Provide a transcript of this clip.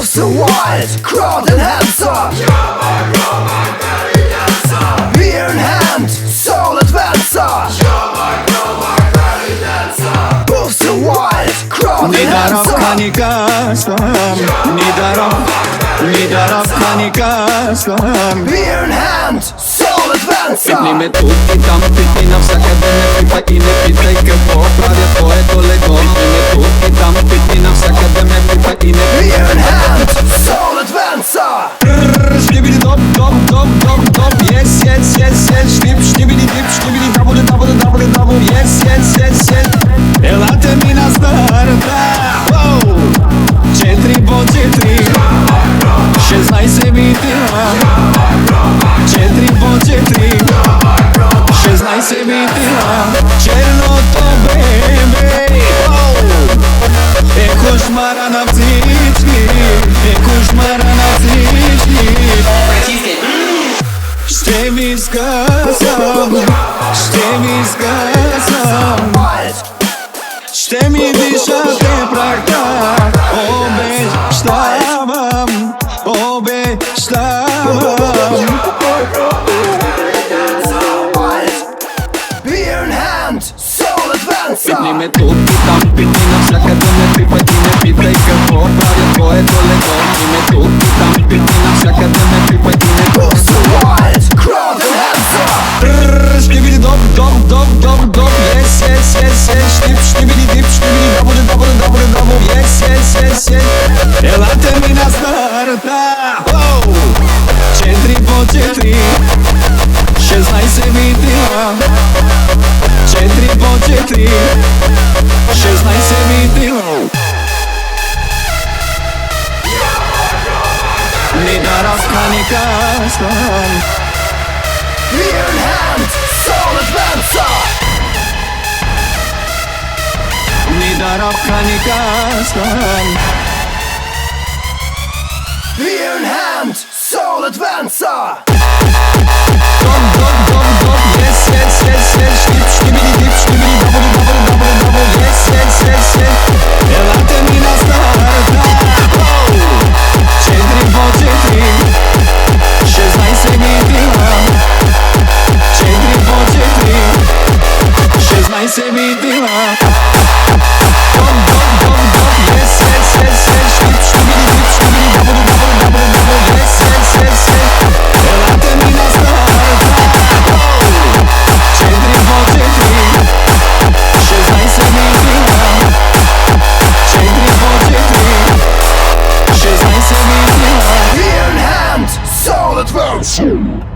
Moves so wild, crowd and handsome. You're my belly dancer. Beer in hand, soul advancer. You're my belly dancer. Moves so wild, crowd and handsome. Nidarab kanikasam. Beer in hand, soul advancer. Pitni me tutti tam, pitni na всяка ден не питай и не питай какво правя твоето лего. Питни ме туtti там, питни на всяка ден не питай и не питай. Beer in hand, soul advancer. Штибиди доп, доп, доп, доп, доп. Yes, yes, yes, yes. Штиб, штибиди дип, штибиди дабу, дабу, дабу, дабу. Yes, yes, yes, yes. Елате ми на старта. 4x4 16 видеа 4x4 16 видеа Черното бебе е кошмара на всички. Е кошмара на всички. Ще ви сказам. Ще ви сказам. Ще ми дишате прахта. Обещавам, обещавам. Beer in hand, soul advancer. Питни ме тук и там, питни навсякъде не пипай и не питай какво правя твоето лего. Питни ме тук и там, питни навсякъде не пипай и не питай. Moves so wild, crowd and handsome. Штибиди доп, доп, доп, доп, доп. Yes, yes, yes, yes. Штиб, штибиди дип, штибиди дабу, дабу, дабу, дабу. Yes, yes, yes, yes. Елате ми на старта. 4x4 16 видеа 4x4 16 видеа. Nidarab kanikasam. Beer in hand, soul advancer. Nidarab kanikasam. Beer in hand, soul advancer. Dom, dom, dom, dom. Yes, yes, yes, yes. Штиб, штибиди дип, штибиди дабу, дабу, дабу, дабу. Yes, yes, yes, yes. Елате ми на старта. 4x4 16 видеа 4x4 16 видеа. Дом, дом, дом, дом. Yes, yes, yes, yes. Штиб, штибиди дип, штибиди дабу, дабу, дабу, дабу. Yes, yes, yes, yes. Елате ми на старта. 4x4 16 видеа 4x4 16 видеа. Beer in hand, soul advancer.